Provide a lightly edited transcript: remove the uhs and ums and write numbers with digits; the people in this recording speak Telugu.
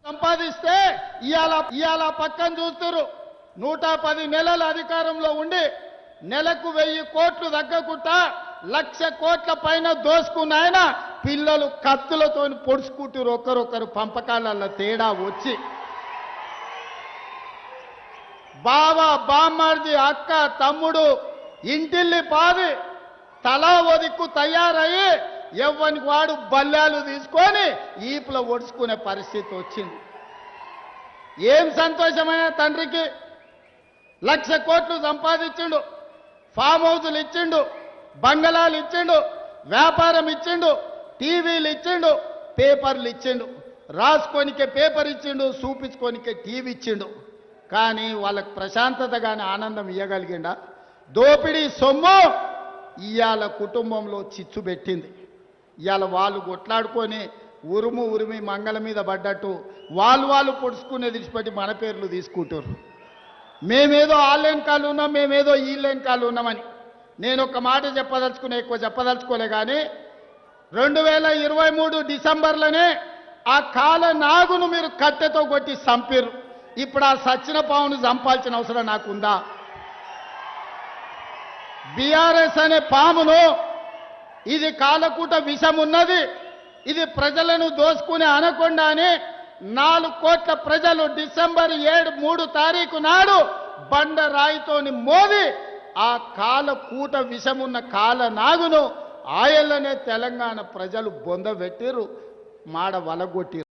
సంపాదిస్తే ఇవాళ పక్కన చూస్తున్నారు 110 నెలల అధికారంలో ఉండి నెలకు 1000 కోట్లు తగ్గకుండా 1,00,000 కోట్ల పైన దోసుకున్న ఆయన పిల్లలు కత్తులతో పొడుచుకుంటారు ఒకరొకరు పంపకాల తేడా వచ్చి బావ బామ్మార్ది అక్క తమ్ముడు ఇంటిల్లి పాది తలా ఒదిక్కు తయారయ్యి ఎవ్వనికి వాడు బల్లాలు తీసుకొని ఈపులో ఒడుచుకునే పరిస్థితి వచ్చింది. ఏం సంతోషమైన తండ్రికి 1,00,000 కోట్లు సంపాదించిండు, ఫామ్ హౌజులు ఇచ్చిండు, బంగళాలు ఇచ్చిండు, వ్యాపారం ఇచ్చిండు, టీవీలు ఇచ్చిండు, పేపర్లు ఇచ్చిండు, రాసుకోనికే పేపర్ ఇచ్చిండు, చూపించుకోనికే టీవీ ఇచ్చిండు. కానీ వాళ్ళకు ప్రశాంతత కానీ ఆనందం ఇవ్వగలిగిండా? దోపిడీ సొమ్ము ఇవాళ కుటుంబంలో చిచ్చు పెట్టింది. ఇవాళ వాళ్ళు కొట్లాడుకొని ఉరిమి మంగళ మీద పడ్డట్టు వాళ్ళు పొడుచుకునేది విడిచిపెట్టి మన పేర్లు తీసుకుంటారు. మేమేదో ఆన్లైన్ కాలు ఉన్నాం, మేమేదో ఈ లైన్ కాలు ఉన్నామని. నేను ఒక మాట చెప్పదలుచుకునే, ఎక్కువ చెప్పదలుచుకోలే. కానీ 2023 డిసెంబర్లోనే ఆ కాల నాగును మీరు కట్టెతో కొట్టి చంపారు. ఇప్పుడు ఆ సచ్చిన పావును చంపాల్సిన అవసరం నాకుందా? బీఆర్ఎస్ అనే పామును, ఇది కాలకూట విషం ఉన్నది, ఇది ప్రజలను దోసుకునే అనకొండ అని 4 కోట్ల ప్రజలు డిసెంబర్ 3 తారీఖు నాడు బండరాయితోని మోది ఆ కాలకూట విషమున్న కాల నాగును ఆయల్లనే తెలంగాణ ప్రజలు బొందబెట్టిరు, మాడ వలగొట్టిరు.